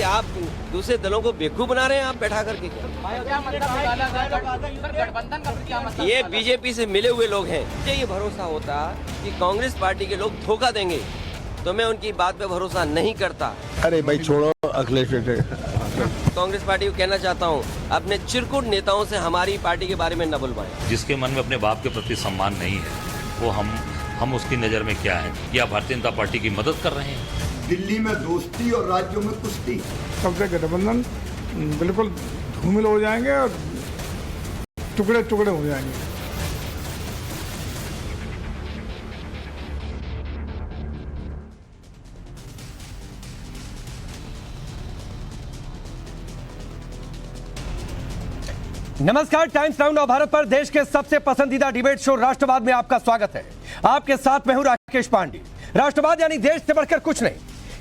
आप दूसरे दलों को बेवकूफ बना रहे हैं आप बैठा करके। ये बीजेपी से मिले हुए लोग हैं। मुझे ये भरोसा होता कि कांग्रेस पार्टी के लोग धोखा देंगे तो मैं उनकी बात पे भरोसा नहीं करता। अरे भाई छोड़ो अखिलेश। कांग्रेस पार्टी को कहना चाहता हूँ, अपने चिरकुट नेताओं से हमारी पार्टी के बारे में न बुलवाएं। जिसके मन में अपने बाप के प्रति सम्मान नहीं है वो हम उसकी नज़र में क्या है कि आप भारतीय जनता पार्टी की मदद कर रहे हैं। दिल्ली में दोस्ती और राज्यों में कुश्ती। सबसे गठबंधन बिल्कुल धूमिल हो जाएंगे और टुकड़े टुकड़े हो जाएंगे। नमस्कार, टाइम्स नाउ नव भारत पर देश के सबसे पसंदीदा डिबेट शो राष्ट्रवाद में आपका स्वागत है। आपके साथ मैं हूं राकेश पांडे। राष्ट्रवाद यानी देश से बढ़कर कुछ नहीं।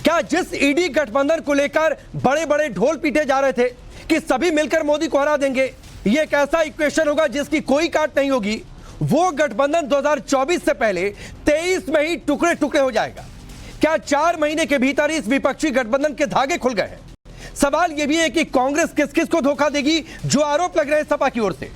क्या जिस ईडी गठबंधन को लेकर बड़े बड़े ढोल पीटे जा रहे थे कि सभी मिलकर मोदी को हरा देंगे, यह एक ऐसा इक्वेशन होगा जिसकी कोई काट नहीं होगी, वो गठबंधन 2024 से पहले 23 में ही टुकड़े टुकड़े हो जाएगा। क्या 4 महीने के भीतर इस विपक्षी गठबंधन के धागे खुल गए हैं? सवाल यह भी है कि कांग्रेस किस किस को धोखा देगी, जो आरोप लग रहे हैं सपा की ओर से।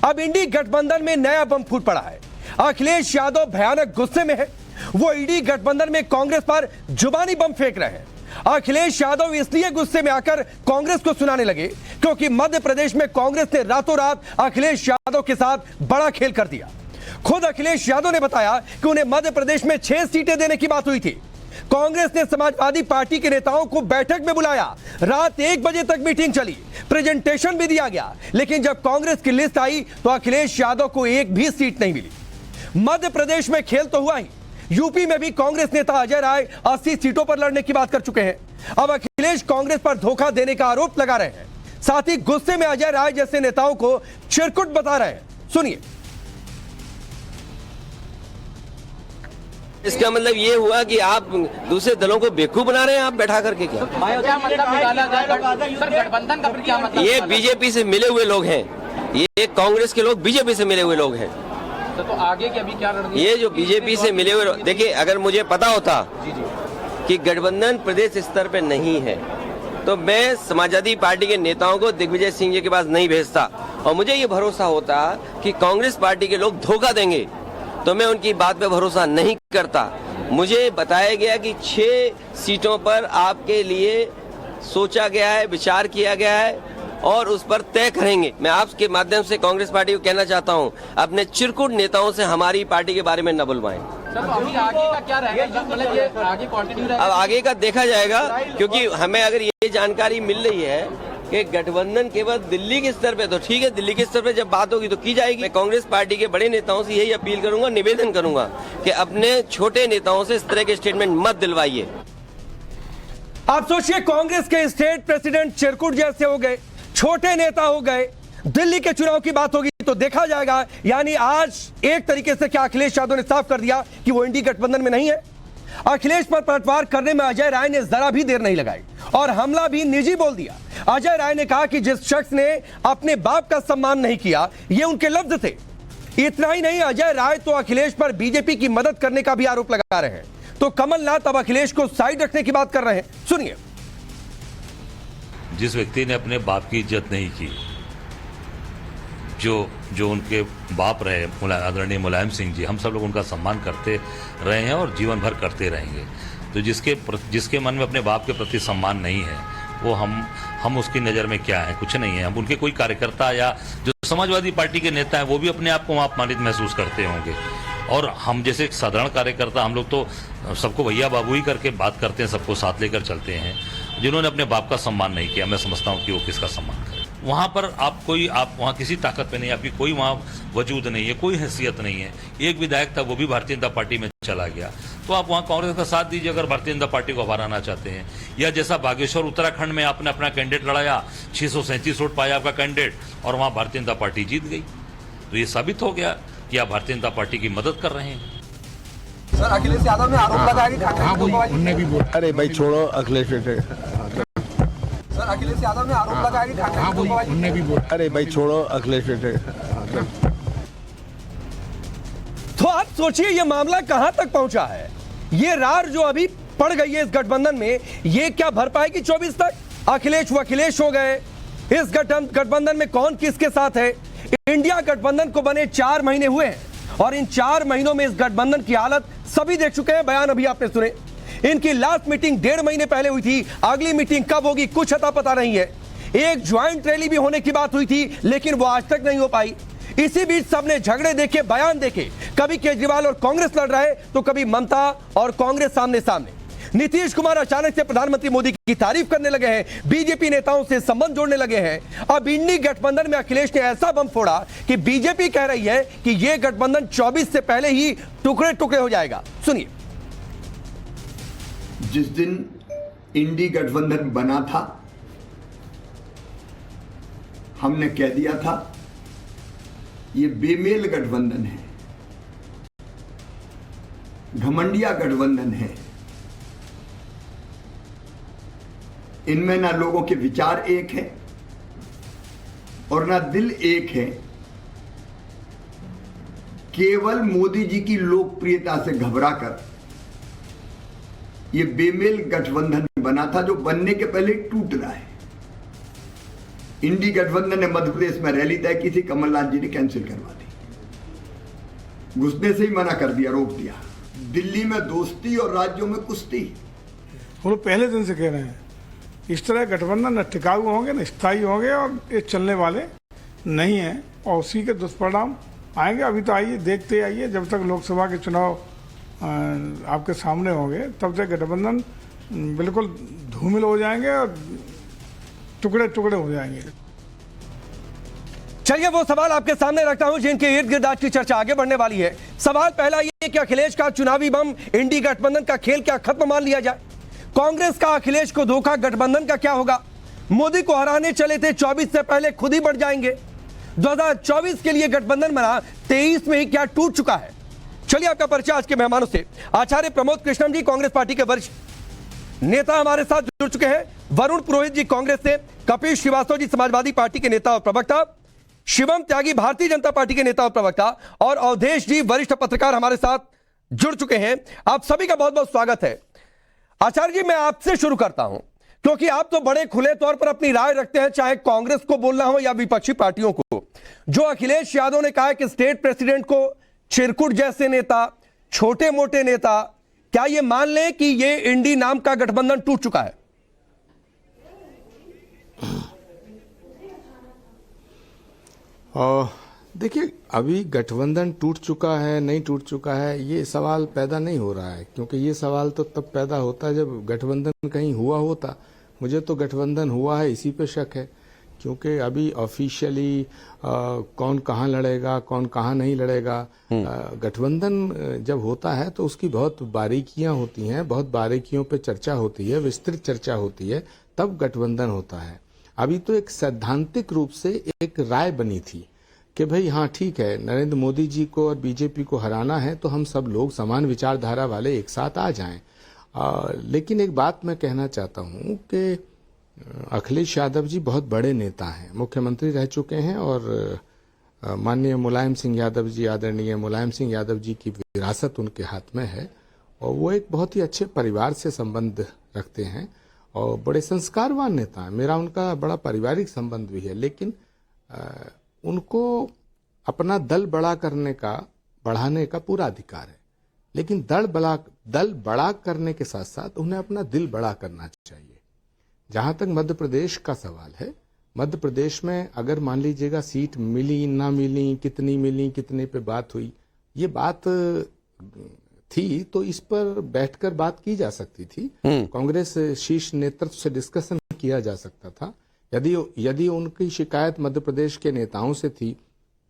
अब इंडी गठबंधन में नया बम फूट पड़ा है। अखिलेश यादव भयानक गुस्से में है। वो ईडी गठबंधन में कांग्रेस पर जुबानी बम फेंक रहे हैं। अखिलेश यादव इसलिए गुस्से में आकर कांग्रेस को सुनाने लगे क्योंकि मध्य प्रदेश में कांग्रेस ने रातों रात अखिलेश यादव के साथ बड़ा खेल कर दिया। खुद अखिलेश यादव ने बताया कि उन्हें मध्य प्रदेश में 6 सीटें देने की बात हुई थी। कांग्रेस ने समाजवादी पार्टी के नेताओं को बैठक में बुलाया। रात 1 बजे तक मीटिंग चली, प्रेजेंटेशन भी दिया गया, लेकिन जब कांग्रेस की लिस्ट आई तो अखिलेश यादव को एक भी सीट नहीं मिली। मध्य प्रदेश में खेल तो हुआ ही, यूपी में भी कांग्रेस नेता अजय राय 80 सीटों पर लड़ने की बात कर चुके हैं। अब अखिलेश कांग्रेस पर धोखा देने का आरोप लगा रहे हैं, साथ ही गुस्से में अजय राय जैसे नेताओं को चिरकुट बता रहे हैं। सुनिए। इसका मतलब ये हुआ कि आप दूसरे दलों को बेवकूफ बना रहे हैं आप बैठा करके। क्या ये बीजेपी से मिले हुए लोग हैं, ये कांग्रेस के लोग बीजेपी से मिले हुए लोग हैं। तो आगे की अभी क्या रणनीति? ये जो बीजेपी से मिले हुए, देखिए अगर मुझे पता होता कि गठबंधन प्रदेश स्तर पे नहीं है तो मैं समाजवादी पार्टी के नेताओं को दिग्विजय सिंह जी के पास नहीं भेजता, और मुझे ये भरोसा होता कि कांग्रेस पार्टी के लोग धोखा देंगे तो मैं उनकी बात पे भरोसा नहीं करता। मुझे बताया गया कि 6 सीटों पर आपके लिए सोचा गया है, विचार किया गया है और उस पर तय करेंगे। मैं आपके माध्यम से कांग्रेस पार्टी को कहना चाहता हूं, अपने चिरकुट नेताओं से हमारी पार्टी के बारे में न बुलवाएं। सर, तो अभी आगे का क्या रहेगा? मतलब ये आगे कंटिन्यू रहेगा? अब आगे का देखा जाएगा, क्योंकि हमें अगर ये जानकारी मिल रही है कि गठबंधन केवल दिल्ली के स्तर पे, तो ठीक है, दिल्ली के स्तर पे जब बात होगी तो की जाएगी। मैं कांग्रेस पार्टी के बड़े नेताओं से यही अपील करूंगा, निवेदन करूंगा कि अपने छोटे नेताओं से इस तरह के स्टेटमेंट मत दिलवाइए। आप सोचिए, कांग्रेस के स्टेट प्रेसिडेंट चिरकुट जैसे हो गए, छोटे नेता हो गए। दिल्ली के चुनाव की बात होगी तो देखा जाएगा। यानी आज एक तरीके से क्या अखिलेश यादव ने साफ कर दिया कि वो इंडी गठबंधन में नहीं है। अखिलेश पर पलटवार करने में अजय राय ने जरा भी देर नहीं लगाई और हमला भी निजी बोल दिया। अजय राय ने कहा कि जिस शख्स ने अपने बाप का सम्मान नहीं किया, ये उनके लफ्ज थे। इतना ही नहीं, अजय राय तो अखिलेश पर बीजेपी की मदद करने का भी आरोप लगा रहे हैं। तो कमलनाथ अब अखिलेश को साइड रखने की बात कर रहे हैं। सुनिए। जिस व्यक्ति ने अपने बाप की इज्जत नहीं की, जो उनके बाप रहे आदरणीय मुलायम सिंह जी, हम सब लोग उनका सम्मान करते रहे हैं और जीवन भर करते रहेंगे। तो जिसके मन में अपने बाप के प्रति सम्मान नहीं है वो हम उसकी नज़र में क्या है? कुछ नहीं है। हम उनके कोई कार्यकर्ता या जो समाजवादी पार्टी के नेता हैं वो भी अपने आप को वहाँ अपमानित महसूस करते होंगे, और हम जैसे एक साधारण कार्यकर्ता, हम लोग तो सबको भैया बाबू ही करके बात करते हैं, सबको साथ लेकर चलते हैं। जिन्होंने अपने बाप का सम्मान नहीं किया, मैं समझता हूँ कि वो किसका सम्मान करें। वहाँ पर आप वहाँ किसी ताकत पे नहीं, आपकी कोई वहाँ वजूद नहीं है, कोई हैसियत नहीं है। एक विधायक था, वो भी भारतीय जनता पार्टी में चला गया। तो आप वहाँ कांग्रेस का साथ दीजिए अगर भारतीय जनता पार्टी को हराना चाहते हैं। या जैसा बागेश्वर उत्तराखंड में आपने अपना कैंडिडेट लड़ाया, 637 वोट पाया आपका कैंडिडेट, और वहाँ भारतीय जनता पार्टी जीत गई। तो ये साबित हो गया कि आप भारतीय जनता पार्टी की मदद कर रहे हैं। सर, अखिलेश यादव ने आरोप लगाया कि ठाकरे भी बोला। अरे भाई छोड़ो अखिलेश। सर, अखिलेश यादव ने आरोप लगाया कि ठाकरे भी बोला। अरे भाई छोड़ो अखिलेश। तो आप सोचिए ये मामला कहां तक पहुंचा है। ये रार जो अभी पड़ गई है इस गठबंधन में, ये क्या भर पाएगी 24 तक? अखिलेश वखिलेश हो गए। इस गठबंधन में कौन किसके साथ है? इंडिया गठबंधन को बने 4 महीने हुए हैं और इन 4 महीनों में इस गठबंधन की हालत सभी देख चुके हैं। बयान अभी आपने सुने। इनकी लास्ट मीटिंग 1.5 महीने पहले हुई थी। अगली मीटिंग कब होगी कुछ अता पता नहीं है। एक ज्वाइंट रैली भी होने की बात हुई थी लेकिन वो आज तक नहीं हो पाई। इसी बीच सबने झगड़े देखे, बयान देखे। कभी केजरीवाल और कांग्रेस लड़ रहे तो कभी ममता और कांग्रेस सामने सामने। नीतीश कुमार अचानक से प्रधानमंत्री मोदी की तारीफ करने लगे हैं, बीजेपी नेताओं से संबंध जोड़ने लगे हैं। अब इंडी गठबंधन में अखिलेश ने ऐसा बम फोड़ा कि बीजेपी कह रही है कि यह गठबंधन 24 से पहले ही टुकड़े टुकड़े हो जाएगा। सुनिए। जिस दिन इंडी गठबंधन बना था हमने कह दिया था ये बेमेल गठबंधन है, घमंडिया गठबंधन है। इनमें ना लोगों के विचार एक है और ना दिल एक है। केवल मोदी जी की लोकप्रियता से घबराकर यह बेमेल गठबंधन बना था जो बनने के पहले टूट रहा है। इंडी गठबंधन ने मध्य प्रदेश में रैली तय की थी, कमलनाथ जी ने कैंसिल करवा दी, घुसने से ही मना कर दिया, रोक दिया। दिल्ली में दोस्ती और राज्यों में कुश्ती। वो लोग पहले दिन से कह रहे हैं इस तरह गठबंधन न टिकाऊ होंगे न स्थायी होंगे और ये चलने वाले नहीं हैं और उसी के दुष्परिणाम आएंगे। अभी तो आइए देखते आइए, जब तक लोकसभा के चुनाव आपके सामने होंगे तब तक गठबंधन बिल्कुल धूमिल हो जाएंगे और टुकड़े टुकड़े हो जाएंगे। चलिए वो सवाल आपके सामने रखता हूं जिनके इर्द गिर्द आज की चर्चा आगे बढ़ने वाली है। सवाल पहला ये कि अखिलेश का चुनावी बम इंडी गठबंधन का खेल क्या खत्म मान लिया जाए? कांग्रेस का अखिलेश को धोखा, गठबंधन का क्या होगा? मोदी को हराने चले थे 24 से पहले खुद ही बढ़ जाएंगे। 2024 के लिए गठबंधन बना, 23 में ही क्या टूट चुका है? चलिए आपका परिचय आज के मेहमानों से। आचार्य प्रमोद कृष्णम जी कांग्रेस पार्टी के वरिष्ठ नेता हमारे साथ जुड़ चुके हैं। वरुण पुरोहित जी कांग्रेस से, कपिल श्रीवास्तव जी समाजवादी पार्टी के नेता और प्रवक्ता, शिवम त्यागी भारतीय जनता पार्टी के नेता और प्रवक्ता और अवधेश जी वरिष्ठ पत्रकार हमारे साथ जुड़ चुके हैं। आप सभी का बहुत बहुत स्वागत है। आचार्य जी मैं आपसे शुरू करता हूं क्योंकि आप तो बड़े खुले तौर पर अपनी राय रखते हैं, चाहे कांग्रेस को बोलना हो या विपक्षी पार्टियों को। जो अखिलेश यादव ने कहा कि स्टेट प्रेसिडेंट को चिरकुट जैसे नेता, छोटे मोटे नेता, क्या यह मान लें कि यह इंडी नाम का गठबंधन टूट चुका है? देखिए, अभी गठबंधन टूट चुका है नहीं टूट चुका है ये सवाल पैदा नहीं हो रहा है, क्योंकि ये सवाल तो तब पैदा होता है जब गठबंधन कहीं हुआ होता। मुझे तो गठबंधन हुआ है इसी पे शक है, क्योंकि अभी ऑफिशियली कौन कहाँ लड़ेगा कौन कहाँ नहीं लड़ेगा। गठबंधन जब होता है तो उसकी बहुत बारीकियां होती हैं, बहुत बारीकियों पे चर्चा होती है, विस्तृत चर्चा होती है, तब गठबंधन होता है। अभी तो एक सैद्धांतिक रूप से एक राय बनी थी कि भाई हाँ ठीक है, नरेंद्र मोदी जी को और बीजेपी को हराना है तो हम सब लोग समान विचारधारा वाले एक साथ आ जाएं। लेकिन एक बात मैं कहना चाहता हूं कि अखिलेश यादव जी बहुत बड़े नेता हैं, मुख्यमंत्री रह चुके हैं और माननीय मुलायम सिंह यादव जी, आदरणीय मुलायम सिंह यादव जी की विरासत उनके हाथ में है और वो एक बहुत ही अच्छे परिवार से संबंध रखते हैं और बड़े संस्कारवान नेता हैं। मेरा उनका बड़ा पारिवारिक संबंध भी है, लेकिन उनको अपना दल बड़ा करने का, बढ़ाने का पूरा अधिकार है, लेकिन दल बड़ा करने के साथ साथ उन्हें अपना दिल बड़ा करना चाहिए। जहां तक मध्य प्रदेश का सवाल है, मध्य प्रदेश में अगर मान लीजिएगा सीट मिली ना मिली, कितनी मिली, कितने पे बात हुई, ये बात थी तो इस पर बैठकर बात की जा सकती थी। कांग्रेस शीर्ष नेतृत्व से डिस्कशन किया जा सकता था। यदि उनकी शिकायत मध्य प्रदेश के नेताओं से थी,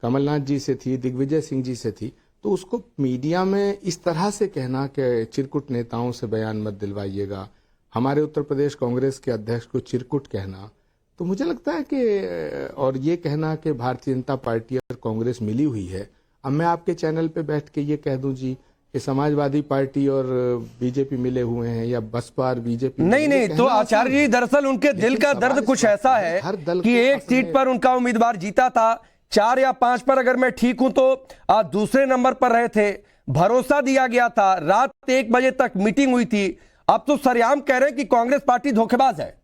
कमलनाथ जी से थी, दिग्विजय सिंह जी से थी, तो उसको मीडिया में इस तरह से कहना कि चिरकुट नेताओं से बयान मत दिलवाइएगा, हमारे उत्तर प्रदेश कांग्रेस के अध्यक्ष को चिरकुट कहना, तो मुझे लगता है कि और ये कहना कि भारतीय जनता पार्टी और कांग्रेस मिली हुई है। अब मैं आपके चैनल पे बैठ के ये कह दूं जी कि समाजवादी पार्टी और बीजेपी मिले हुए हैं या बसपा और बीजेपी, नहीं तो आचार्य जी दरअसल उनके दिल का दर्द कुछ ऐसा है कि एक सीट पर उनका उम्मीदवार जीता था, 4 या 5 पर अगर मैं ठीक हूं तो दूसरे नंबर पर रहे थे, भरोसा दिया गया था, रात 1 बजे तक मीटिंग हुई थी। अब तो सरेआम कह रहे हैं कि कांग्रेस पार्टी धोखेबाज है।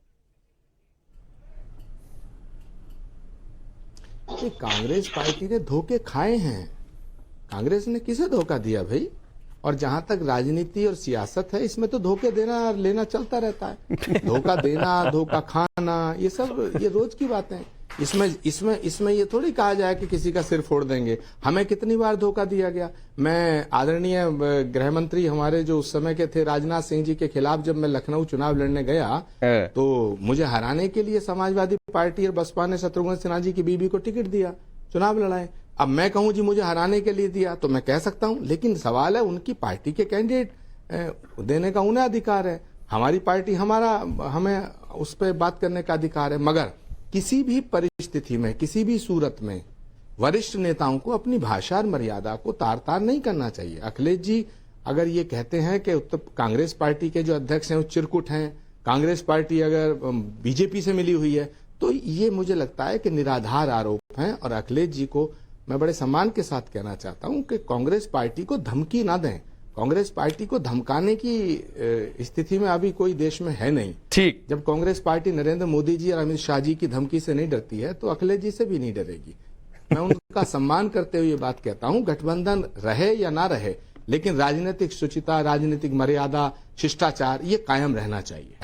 कि कांग्रेस पार्टी ने धोखे खाए हैं। कांग्रेस ने किसे धोखा दिया भाई? और जहां तक राजनीति और सियासत है, इसमें तो धोखे देना और लेना चलता रहता है। धोखा देना, धोखा खाना, ये सब ये रोज की बातें हैं। इसमें ये थोड़ी कहा जाए कि किसी का सिर फोड़ देंगे। हमें कितनी बार धोखा दिया गया। मैं आदरणीय गृह मंत्री हमारे जो उस समय के थे राजनाथ सिंह जी के खिलाफ जब मैं लखनऊ चुनाव लड़ने गया तो मुझे हराने के लिए समाजवादी पार्टी और बसपा ने शत्रुघ्न सिन्हा जी की बीबी को टिकट दिया, चुनाव लड़ाए। अब मैं कहूं जी मुझे हराने के लिए दिया तो मैं कह सकता हूं, लेकिन सवाल है उनकी पार्टी के कैंडिडेट देने का उन्हें अधिकार है। हमारी पार्टी हमें उस पर बात करने का अधिकार है। मगर किसी भी परिस्थिति में, किसी भी सूरत में वरिष्ठ नेताओं को अपनी भाषा और मर्यादा को तार तार नहीं करना चाहिए। अखिलेश जी अगर ये कहते हैं कि कांग्रेस पार्टी के जो अध्यक्ष हैं वो चिरकुट हैं, कांग्रेस पार्टी अगर बीजेपी से मिली हुई है, तो ये मुझे लगता है कि निराधार आरोप हैं। और अखिलेश जी को मैं बड़े सम्मान के साथ कहना चाहता हूं कि कांग्रेस पार्टी को धमकी ना दें। कांग्रेस पार्टी को धमकाने की स्थिति में अभी कोई देश में है नहीं। ठीक, जब कांग्रेस पार्टी नरेंद्र मोदी जी और अमित शाह जी की धमकी से नहीं डरती है तो अखिलेश जी से भी नहीं डरेगी। मैं उनका सम्मान करते हुए ये बात कहता हूं, गठबंधन रहे या ना रहे, लेकिन राजनीतिक शुचिता, राजनीतिक मर्यादा, शिष्टाचार ये कायम रहना चाहिए।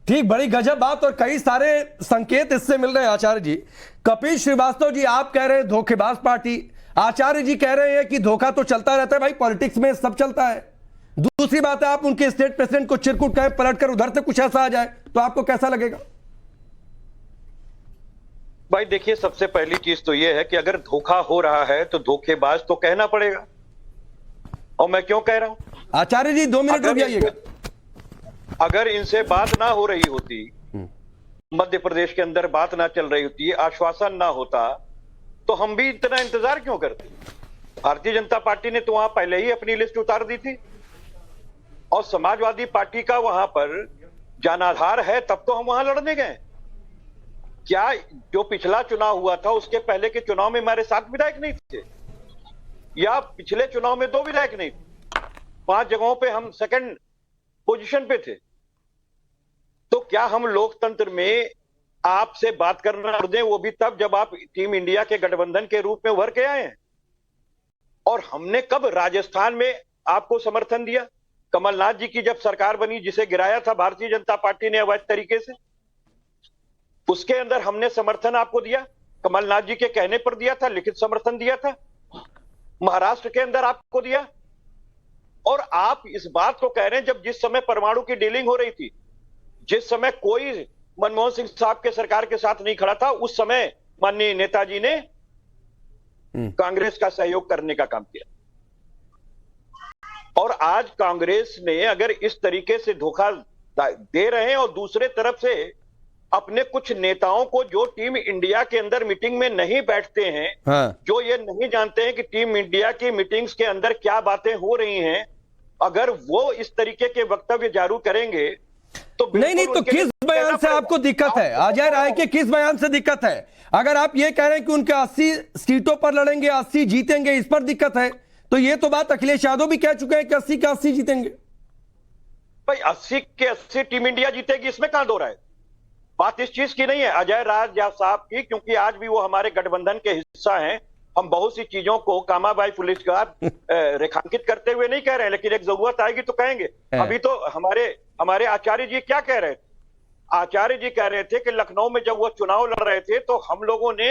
ठीक, बड़ी गजब बात और कई सारे संकेत इससे मिल रहे हैं आचार्य जी। कपिल श्रीवास्तव जी आप कह रहे हैं धोखेबाज पार्टी, आचार्य जी कह रहे हैं कि धोखा तो चलता रहता है भाई, पॉलिटिक्स में सब चलता है। दूसरी बात है आप उनके स्टेट प्रेसिडेंट को चिरकुट कहें, पलटकर उधर से कुछ ऐसा आ जाए तो आपको कैसा लगेगा? भाई देखिए, सबसे पहली चीज तो यह है कि अगर धोखा हो रहा है तो धोखेबाज तो कहना पड़ेगा, और मैं क्यों कह रहा हूं? आचार्य जी 2 मिनट रुक जाइएगा। अगर इनसे बात ना हो रही होती, मध्य प्रदेश के अंदर बात ना चल रही होती, आश्वासन ना होता, तो हम भी इतना इंतजार क्यों करते? भारतीय जनता पार्टी ने तो वहां पहले ही अपनी लिस्ट उतार दी थी, और समाजवादी पार्टी का वहां पर जनाधार है, तब तो हम वहां लड़ने गए। क्या जो पिछला चुनाव हुआ था उसके पहले के चुनाव में हमारे 7 विधायक नहीं थे, या पिछले चुनाव में 2 विधायक नहीं थे, 5 जगहों पे हम सेकंड पोजीशन पे थे? तो क्या हम लोकतंत्र में आपसे बात करना छोड़ दें, वो भी तब जब आप टीम इंडिया के गठबंधन के रूप में उभर के आए हैं? और हमने कब राजस्थान में आपको समर्थन दिया? कमलनाथ जी की जब सरकार बनी, जिसे गिराया था भारतीय जनता पार्टी ने अवैध तरीके से, उसके अंदर हमने समर्थन आपको दिया, कमलनाथ जी के कहने पर दिया था, लिखित समर्थन दिया था। महाराष्ट्र के अंदर आपको दिया, और आप इस बात को कह रहे हैं जब जिस समय परमाणु की डीलिंग हो रही थी, जिस समय कोई मनमोहन सिंह साहब के सरकार के साथ नहीं खड़ा था, उस समय माननीय नेताजी ने कांग्रेस का सहयोग करने का काम किया। और आज कांग्रेस ने अगर इस तरीके से धोखा दे रहे हैं, और दूसरे तरफ से अपने कुछ नेताओं को जो टीम इंडिया के अंदर मीटिंग में नहीं बैठते हैं, जो ये नहीं जानते हैं कि टीम इंडिया की मीटिंग्स के अंदर क्या बातें हो रही हैं, अगर वो इस तरीके के वक्तव्य जारी करेंगे तो नहीं तो किस बयान से आपको दिक्कत है? अजय राय के किस बयान से दिक्कत है? अगर आप ये कह रहे हैं कि उनके 80 सीटों पर लड़ेंगे, 80 जीतेंगे, इस पर दिक्कत है, तो ये तो बात अखिलेश यादव भी कह चुके हैं कि 80 के 80 जीतेंगे। भाई 80 के 80 टीम इंडिया जीतेगी, इसमें कहां दो राय? बात इस चीज की नहीं है अजय राज साहब की, क्योंकि आज भी वो हमारे गठबंधन के हिस्सा हैं। हम बहुत सी चीजों को कामाबाई पुलिसगार रेखांकित करते हुए नहीं कह रहे हैं, लेकिन एक जरूरत आएगी तो कहेंगे। अभी तो हमारे आचार्य जी क्या कह रहे थे? आचार्य जी कह रहे थे कि लखनऊ में जब वो चुनाव लड़ रहे थे तो हम लोगों ने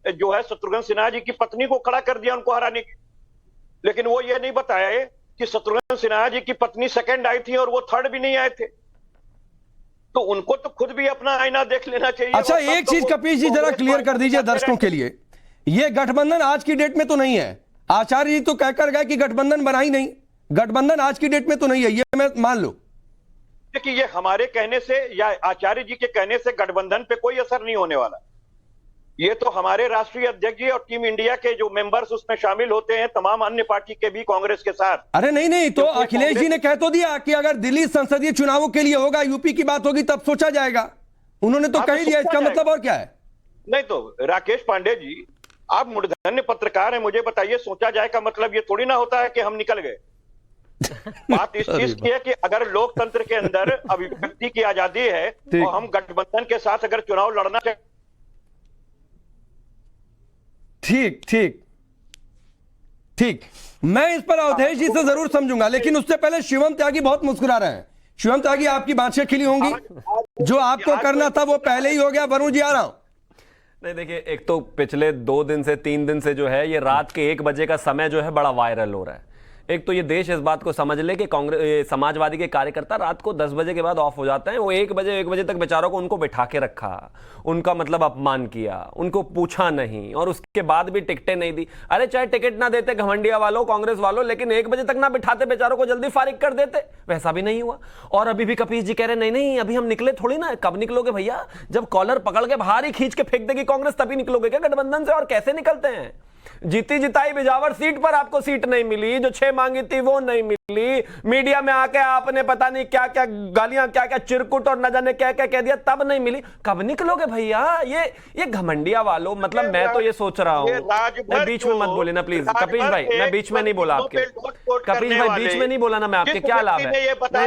जो है शत्रुघ्न सिन्हा जी की पत्नी को खड़ा कर दिया उनको हराने की, लेकिन वो ये नहीं बताया कि शत्रुघ्न सिन्हा जी की पत्नी सेकंड आई थी और वो थर्ड भी नहीं आए थे। तो उनको तो खुद भी अपना आईना देख लेना चाहिए। अच्छा, एक चीज कपिल जी जरा क्लियर कर दीजिए दर्शकों के लिए, ये गठबंधन आज की डेट में तो नहीं है। आचार्य जी तो कहकर गए कि गठबंधन बना ही नहीं, गठबंधन आज की डेट में तो नहीं है, ये मैं मान लो। देखिए, ये हमारे कहने से या आचार्य जी के कहने से गठबंधन पे कोई असर नहीं होने वाला। ये तो हमारे राष्ट्रीय अध्यक्ष जी और टीम इंडिया के जो मेंबर्स उसमें शामिल होते हैं, तमाम अन्य पार्टी के भी कांग्रेस के साथ। अरे नहीं तो अखिलेश जी ने कह तो दिया कि अगर दिल्ली संसदीय चुनावों के लिए होगा, यूपी की बात होगी तब सोचा जाएगा। उन्होंने तो कह ही दिया, इसका मतलब और क्या है? नहीं तो राकेश पांडे जी, आप मूर्धन्य पत्रकार हैं, मुझे बताइए सोचा जाए का मतलब ये थोड़ी ना होता है कि हम निकल गए। बात इस चीज की है कि अगर लोकतंत्र के अंदर अभिव्यक्ति की आजादी है और हम गठबंधन के साथ अगर चुनाव लड़ना चाहते ठीक ठीक ठीक, मैं इस पर अवधेश जी से जरूर समझूंगा, लेकिन उससे पहले शिवम त्यागी बहुत मुस्कुरा रहे हैं। शिवम त्यागी, आपकी बाँछें खिली होंगी, जो आपको करना था वो पहले ही हो गया। वरुण जी आ रहा हूं। नहीं देखिए, एक तो पिछले 2 दिन से 3 दिन से जो है ये रात के 1 बजे का समय जो है बड़ा वायरल हो रहा है। एक तो ये देश इस बात को समझ ले कि कांग्रेस समाजवादी के कार्यकर्ता रात को 10 बजे के बाद ऑफ हो जाते हैं। वो 1 बजे तक बेचारों को उनको बिठा के रखा, उनका मतलब अपमान किया, उनको पूछा नहीं, और उसके बाद भी टिकटें नहीं दी। अरे चाहे टिकट ना देते घमंडिया वालों, कांग्रेस वालों, लेकिन 1 बजे तक ना बिठाते बेचारों को, जल्दी फारिग कर देते। वैसा भी नहीं हुआ। और अभी भी कपीस जी कह रहे नहीं अभी हम निकले थोड़ी ना। कब निकलोगे भैया? जब कॉलर पकड़ के बाहर ही खींच के फेंक देगी कांग्रेस तभी निकलोगे क्या गठबंधन से? और कैसे निकलते हैं? जीती जिताई बिजावर सीट पर आपको सीट नहीं मिली, जो 6 मांगी थी वो नहीं मिली, मीडिया में आके आपने पता नहीं क्या क्या गालियां, क्या क्या चिरकुट और न जाने क्या क्या कह दिया, तब नहीं मिली। कब निकलोगे भैया? ये घमंडिया वालों, मतलब मैं तो ये सोच रहा हूँ। बीच में मत बोले ना प्लीज कपिश भाई, मैं बीच में नहीं बोला आपके। कपिश भाई बीच में नहीं बोला ना मैं आपके, क्या लाभ है?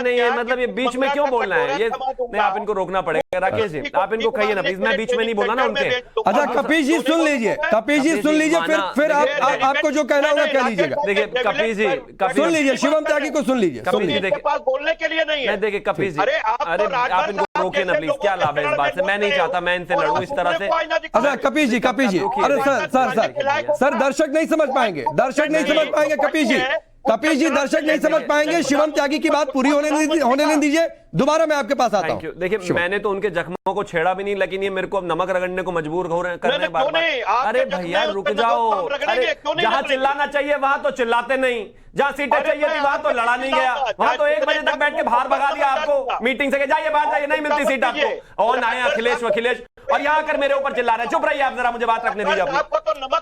नहीं ये मतलब ये बीच में क्यों बोलना है? ये नहीं, आप इनको रोकना पड़ेगा। राकेश जी आप इनको कहिए ना प्लीज, मैं बीच में नहीं बोला ना उनके। अच्छा कपिश जी सुन लीजिए, कपिश जी सुन लीजिए, फिर आपको जो कहना होगा कह लीजिएगा। देखिए कपिश जी सुन लीजिए, शिवम त्यागी को सुन लीजिए। कपिश जी देखिए, पास बोलने के लिए नहीं है। देखिए कपिश जी, अरे आप इनको रोके ना प्लीज, क्या लाभ है इस बात से? मैं नहीं चाहता मैं इनसे लड़ूं इस तरह से। अच्छा कपिश जी, अरे सर दर्शक नहीं समझ पाएंगे, कपिश जी दर्शक नहीं समझ पाएंगे। शिवम त्यागी की बात पूरी होने नहीं दीजिए, दोबारा मैं आपके पास आता हूं। देखिए मैंने तो उनके जख्मों को छेड़ा भी नहीं, लेकिन ये मेरे को अब नमक रगड़ने को मजबूर कर रहे हैं बार-बार। अरे भैया रुक जाओ, अरे जहां चिल्लाना चाहिए वहां तो चिल्लाते नहीं, जहां सीटें चाहिए थी वहां तो लड़ा नहीं गया, वहां तो 1 बजे तक बैठ के बाहर भगा दिया आपको मीटिंग से, जाइए बाहर जाइए, नहीं मिलती सीट आपको। और ना अखिलेश और यहाँ आकर मेरे ऊपर चिल्ला रहे हैं। चुप रहिए आप, जरा मुझे बात रखने दीजिए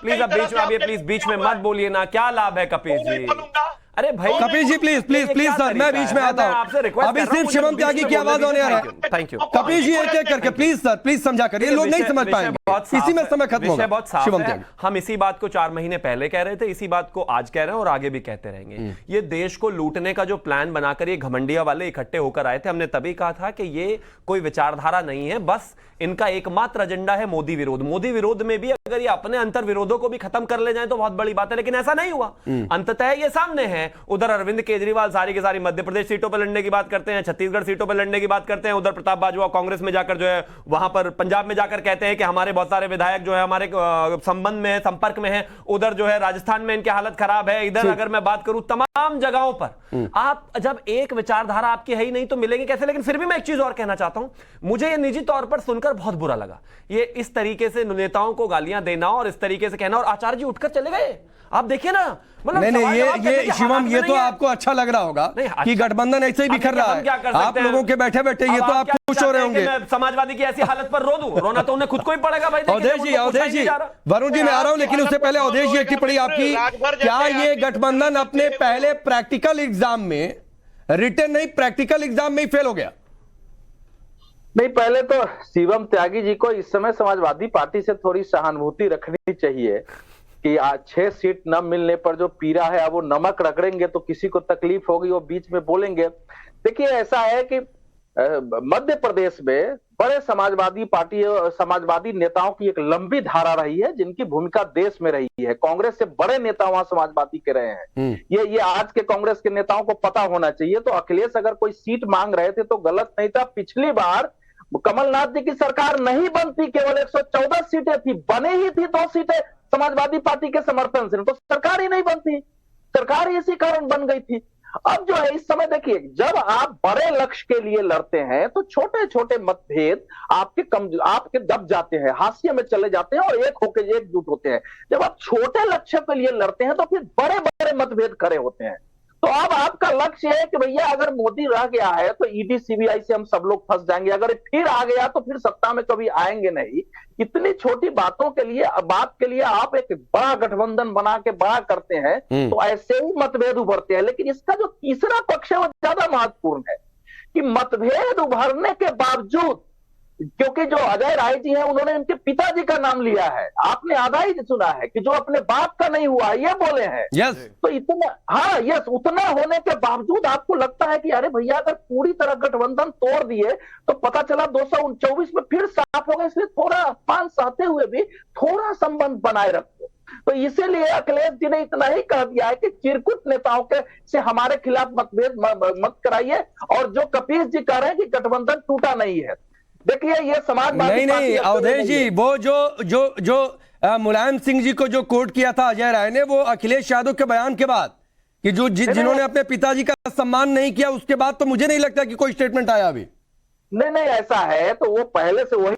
प्लीज। अब बीच में आइए प्लीज, बीच में मत बोलिए ना, क्या लाभ है कपिश जी? अरे भाई कपिश जी प्लीज सर, मैं बीच में आता हूं। अभी सिर्फ शिवम त्यागी की आवाज होने आ रहा है। थैंक यू कपिश जी एक एक करके प्लीज सर, प्लीज समझा करिए, लोग नहीं समझ पाएंगे, इसी में समय खत्म होगा। बहुत साफ है, हम इसी बात को 4 महीने पहले कह रहे थे, इसी बात को आज कह रहे हैं और आगे भी कहते रहेंगे। ये देश को लूटने का जो प्लान बनाकर ये घमंडिया वाले इकट्ठे होकर आए थे, हमने तभी कहा था कि ये कोई विचारधारा नहीं है, बस इनका एकमात्र एजेंडा है मोदी विरोध। मोदी विरोध में भी अगर ये अपने अंतर विरोधों को भी खत्म कर ले जाएं तो बहुत बड़ी बात है, लेकिन ऐसा नहीं हुआ। अंततः ये सामने है। उधर अरविंद केजरीवाल सारी की सारी मध्य प्रदेश सीटों पर लड़ने की बात करते हैं, छत्तीसगढ़ सीटों पर लड़ने की बात करते हैं, उधर प्रताप बाजवा कांग्रेस में जाकर जो है वहां पर पंजाब में जाकर कहते हैं कि हमारे बहुत सारे विधायक जो है हमारे संबंध में है, संपर्क में है, उधर जो है राजस्थान में इनकी हालत खराब है, इधर अगर मैं बात करूं तमाम जगहों पर आप जब एक विचारधारा आपकी है ही नहीं तो मिलेंगे कैसे? लेकिन फिर भी मैं एक चीज और कहना चाहता हूं, मुझे ये निजी तौर पर सुनकर बहुत बुरा लगा, ये इस तरीके से नेताओं को गालियां देना और इस तरीके से कहना, और आचार्य जी उठकर चले गए। आप देखिए ना, मतलब नहीं ये शिवम, ये तो आपको अच्छा लग रहा होगा कि गठबंधन ऐसे ही बिखर रहा है, आप लोगों के बैठे बैठे ये तो आप खुश हो रहे होंगे। समाजवादी की ऐसी हालत पर रो दूं? रोना तो उन्हें खुद को ही पड़ेगा भाई। अवधेश जी वरुण जी मैं आ रहा हूं, लेकिन उससे पहले अवधेश जी एक टिप्पणी आपकी, क्या ये गठबंधन अपने पहले प्रैक्टिकल एग्जाम में, रिटन नहीं प्रैक्टिकल एग्जाम में ही फेल हो गया? नहीं, पहले तो शिवम त्यागी जी को इस समय समाजवादी पार्टी से थोड़ी सहानुभूति रखनी चाहिए कि आज 6 सीट न मिलने पर जो पीड़ा है, अब वो नमक रगड़ेंगे तो किसी को तकलीफ होगी, वो बीच में बोलेंगे। देखिए ऐसा है कि मध्य प्रदेश में बड़े समाजवादी पार्टी और समाजवादी नेताओं की एक लंबी धारा रही है, जिनकी भूमिका देश में रही है। कांग्रेस से बड़े नेता वहां समाजवादी के रहे हैं। ये आज के कांग्रेस के नेताओं को पता होना चाहिए। तो अखिलेश अगर कोई सीट मांग रहे थे तो गलत नहीं था। पिछली बार कमलनाथ जी की सरकार नहीं बनती, केवल 114 सीटें थी, बने ही थी 2 सीटें समाजवादी पार्टी के समर्थन से, तो सरकार ही नहीं बनती, सरकार ही इसी कारण बन गई थी। अब जो है इस समय देखिए, जब आप बड़े लक्ष्य के लिए लड़ते हैं तो छोटे छोटे मतभेद आपके दब जाते हैं, हाशिए में चले जाते हैं और एक होकर एकजुट होते हैं। जब आप छोटे लक्ष्य के लिए लड़ते हैं तो फिर बड़े बड़े मतभेद खड़े होते हैं। तो अब आपका लक्ष्य है कि भैया अगर मोदी रह गया है तो ईडी सीबीआई से हम सब लोग फंस जाएंगे, अगर फिर आ गया तो फिर सत्ता में कभी आएंगे नहीं। इतनी छोटी बातों के लिए, बात के लिए आप एक बड़ा गठबंधन बना के बड़ा करते हैं, तो ऐसे ही मतभेद उभरते हैं। लेकिन इसका जो तीसरा पक्ष है वो ज्यादा महत्वपूर्ण है कि मतभेद उभरने के बावजूद, क्योंकि जो अजय राय जी हैं उन्होंने उनके पिताजी का नाम लिया है, आपने आधा ही सुना है कि जो अपने बाप का नहीं हुआ ये बोले हैं। यस। तो इतना उतना होने के बावजूद आपको लगता है कि अरे भैया अगर पूरी तरह गठबंधन तोड़ दिए तो पता चला 229 में फिर साफ होगा, इसलिए थोड़ा 5 सहते हुए भी थोड़ा संबंध बनाए रखो। तो इसीलिए अखिलेश जी ने इतना ही कह दिया है कि चिरकुट नेताओं के से हमारे खिलाफ मतभेद मत कराइए, और जो कपीस जी कह रहे हैं कि गठबंधन टूटा नहीं है, देखिए ये समाजवादी नहीं अवधेश जी, वो जो मुलायम सिंह जी को जो कोर्ट किया था अजय राय ने, वो अखिलेश यादव के बयान के बाद कि जिन्होंने अपने पिताजी का सम्मान नहीं किया, उसके बाद तो मुझे नहीं लगता कि कोई स्टेटमेंट आया अभी। नहीं ऐसा है तो वो पहले से वही।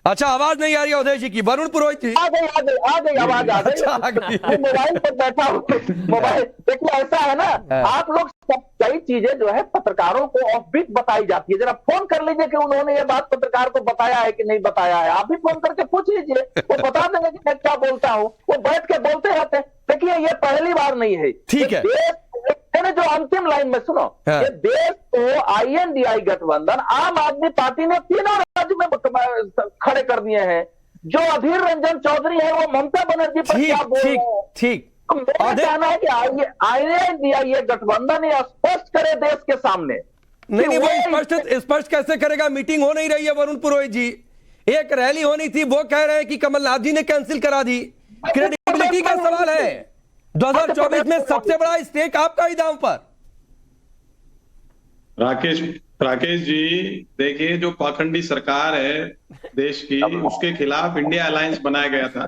अच्छा, आवाज नहीं आ रही अवधेश जी की। वरुण पुरोहित जी आ गई आवाज आ गई। मोबाइल पर बैठा हूँ, मोबाइल देखिए ऐसा है ना, आप लोग सब कई चीजें जो है पत्रकारों को ऑफ बीट बताई जाती है, जरा फोन कर लीजिए कि उन्होंने ये बात पत्रकार को बताया है कि नहीं बताया है, आप भी फोन करके पूछ लीजिए, वो बता देंगे कि मैं क्या बोलता हूँ, वो बैठ के बोलते रहते। देखिए ये पहली बार नहीं है, ठीक है, मैंने जो अंतिम लाइन में सुनो, ये देश को INDI गठबंधन आम आदमी पार्टी ने तीनों राज्य में खड़े कर दिए हैं। जो अधीर रंजन चौधरी है वो ममता बनर्जी पर क्या बोल रहे हैं। ठीक मेरा कहना है कि INDI गठबंधन ये स्पष्ट करे देश के सामने। नहीं वो स्पष्ट कैसे करेगा? मीटिंग हो नहीं रही है वरुण पुरोहित जी, एक रैली होनी थी, वो कह रहे हैं कि कमलनाथ जी ने कैंसिल करा दी। क्रेडिबिलिटी का सवाल है। 2024 में सबसे बड़ा स्टेक आपका ही दांव पर। राकेश जी, देखिए जो पाखंडी सरकार है देश की, उसके खिलाफ इंडिया अलायंस बनाया गया था,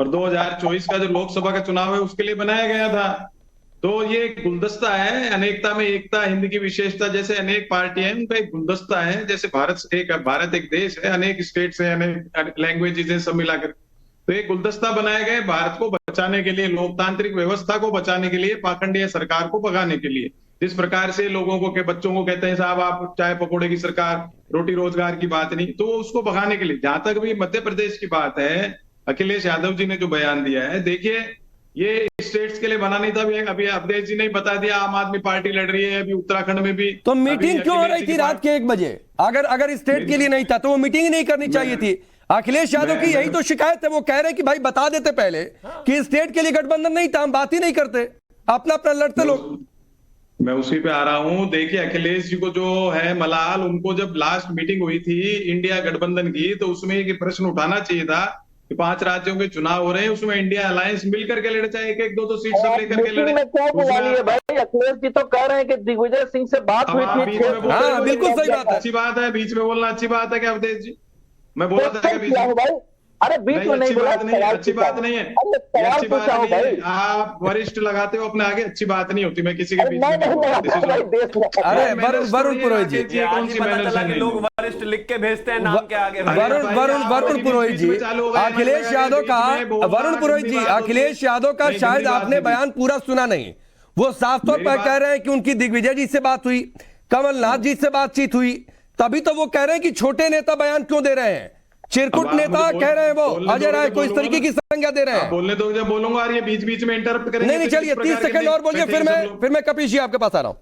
और 2024 का जो लोकसभा का चुनाव है उसके लिए बनाया गया था। तो ये एक गुलदस्ता है, अनेकता में एकता हिंद की विशेषता, जैसे अनेक पार्टियां हैं उनका एक गुलदस्ता है। जैसे भारत एक देश है, अनेक स्टेट्स हैं, अनेक लैंग्वेजेस हैं, सब मिलाकर तो एक गुलदस्ता बनाया गया भारत को बचाने के लिए, लोकतांत्रिक व्यवस्था को बचाने के लिए, पाखंडी सरकार को भगाने के लिए। जिस प्रकार से लोगों को के बच्चों को कहते हैं साहब आप चाय पकौड़े की सरकार, रोटी रोजगार की बात नहीं, तो उसको भगाने के लिए। जहां तक भी मध्य प्रदेश की बात है, अखिलेश यादव जी ने जो बयान दिया है, देखिए ये स्टेट्स के लिए बना नहीं था। अभी अवधेश जी ने बता दिया आम आदमी पार्टी लड़ रही है, अभी उत्तराखंड में भी। तो मीटिंग क्यों हो रही थी रात के 1 बजे? अगर स्टेट के लिए नहीं था तो वो मीटिंग ही नहीं करनी चाहिए थी। अखिलेश यादव की यही तो शिकायत है, वो कह रहे हैं कि भाई बता देते पहले कि स्टेट के लिए गठबंधन नहीं था, हम बात ही नहीं करते, अपना अपना लड़ते लोग। मैं उसी पे आ रहा हूं। देखिए अखिलेश जी को जो है मलाल, उनको जब लास्ट मीटिंग हुई थी इंडिया गठबंधन की, तो उसमें एक प्रश्न उठाना चाहिए था कि 5 राज्यों के चुनाव हो रहे हैं, उसमें इंडिया अलायंस मिलकर के लड़े, चाहे 1-2 सीट सब लेकर के लड़े। भाई अखिलेश जी तो कह रहे हैं कि दिग्विजय सिंह से बात हुई थी। बिल्कुल सही बात है, अच्छी बात है, बीच में बोलना अच्छी बात है क्या अवधेश जी? मैं बोला था बीच में भाई, अरे बीच में नहीं बोला, अच्छी बात नहीं है, अच्छी बात नहीं है। आप वरिष्ठ लगाते हो अपने आगे, अच्छी बात नहीं होती। मैं किसी के बीच में अरे वरुण पुरोहित जी, कौन सी मैनर्स लोग वरिष्ठ लिख के भेजते हैं नाम के आगे। वरुण पुरोहित जी, अखिलेश यादव का, वरुण पुरोहित जी, अखिलेश यादव का शायद आपने बयान पूरा सुना नहीं। वो साफ तौर पर कह रहे हैं कि उनकी दिग्विजय जी से बात हुई, कमलनाथ जी से बातचीत हुई, तभी तो वो कह रहे हैं कि छोटे नेता बयान क्यों दे रहे हैं, चिरकुट नेता कह रहे हैं वो अजय राय को इस तरीके की संज्ञा दे रहे हैं। बोलने दो, जब बोलूंगा और ये बीच में इंटरप्ट करेंगे। नहीं चलिए 30 सेकंड और बोलिए, फिर मैं कपीश जी आपके पास आ रहा हूँ।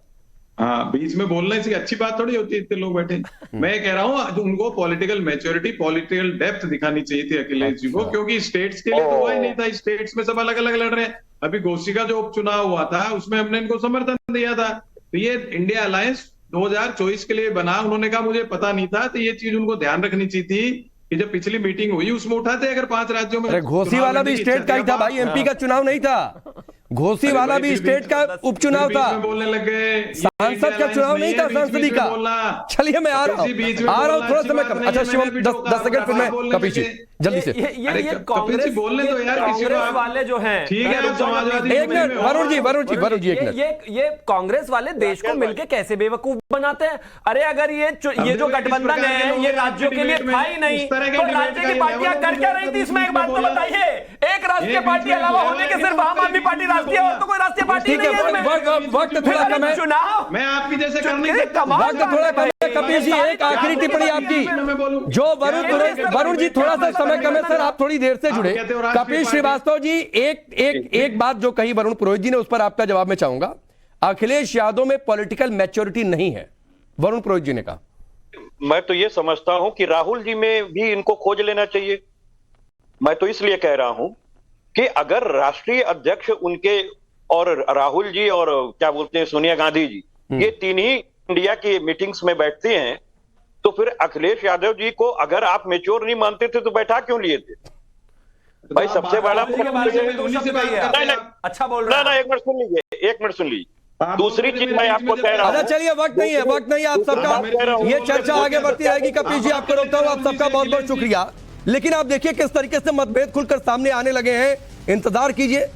हाँ, बीच में बोलने से अच्छी बात थोड़ी होती है, इतने लोग बैठे। मैं कह रहा हूँ उनको पॉलिटिकल मैच्योरिटी, पॉलिटिकल डेप्थ दिखानी चाहिए थी अखिलेश जी को, क्योंकि स्टेट्स के लिए तो हुआ ही नहीं था। स्टेट्स में सब अलग अलग लड़ रहे हैं। अभी गोशी का जो उपचुनाव हुआ था उसमें हमने इनको समर्थन दिया था। तो ये इंडिया अलायंस 2024 के लिए बना, उन्होंने कहा मुझे पता नहीं था। तो ये चीज उनको ध्यान रखनी चाहिए थी कि जब पिछली मीटिंग हुई उसमें उठाते अगर 5 राज्यों में। घोसी वाला भी स्टेट का ही था भाई, MP का चुनाव नहीं था। घोसी वाला भी स्टेट का उपचुनाव था, बोलने लग गए। सांसद का चुनाव नहीं था, सांसदी का। चलिए मैं आ रहा हूँ थोड़ा समय कम। अच्छा शिवम 10 सेकंड, फिर मैं कपीश जी जल्दी से। ये कांग्रेस बोलने दो यार, किसी वाले जो हैं, ठीक है समाजवादी। एक मिनट वरुण जी, एक मिनट। ये कांग्रेस वाले देश को मिलकर कैसे बेवकूफ बनाते हैं? अरे अगर ये जो गठबंधन है ये राज्यों के लिए था ही नहीं, तो राज्य की पार्टियां कर क्या रही थी इसमें? एक बात तो बताइए, एक राष्ट्रीय पार्टी अलावा होने के सिर्फ आम आदमी पार्टी राष्ट्रीय, और तो कोई राष्ट्रीय पार्टी नहीं है इसमें। वक्त थोड़ा कम है, चुनाव मैं आपकी जैसे कर नहीं सकता। वक्त थोड़ा कम है। कपीश जी एक आखिरी टिप्पणी आपकी, जो वरुण जी थोड़ा सा समय कम है सर, आप थोड़ी देर से जुड़े। कपीश श्रीवास्तव जी एक बात जो कही वरुण पुरोहित जी ने, उस पर आपका जवाब मैं चाहूंगा। अखिलेश यादव में पॉलिटिकल मैच्योरिटी नहीं है, वरुण पुरोहित जी ने कहा। मैं तो ये समझता हूं कि राहुल जी में भी इनको खोज लेना चाहिए। मैं तो इसलिए कह रहा हूं कि अगर राष्ट्रीय अध्यक्ष उनके और राहुल जी और क्या बोलते हैं सोनिया गांधी जी, ये तीन ही इंडिया की मीटिंग्स में बैठते हैं, तो फिर अखिलेश यादव जी को अगर आप मेच्योर नहीं मानते थे तो बैठा क्यों लिए थे? भाई सबसे बड़ा अच्छा बोल रहा ना, एक मिनट सुन लीजिए, दूसरी चीज मैं आपको कह रहा हूँ। अच्छा चलिए, वक्त नहीं है आप सबका, ये चर्चा आगे बढ़ती रहेगी। कपिल जी आपको रोकता हूँ, आप सबका बहुत बहुत शुक्रिया। लेकिन आप देखिए किस तरीके से मतभेद खुलकर सामने आने लगे हैं। इंतजार कीजिए,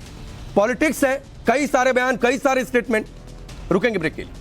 पॉलिटिक्स है, कई सारे बयान, कई सारे स्टेटमेंट। रुकेंगे ब्रेक के लिए।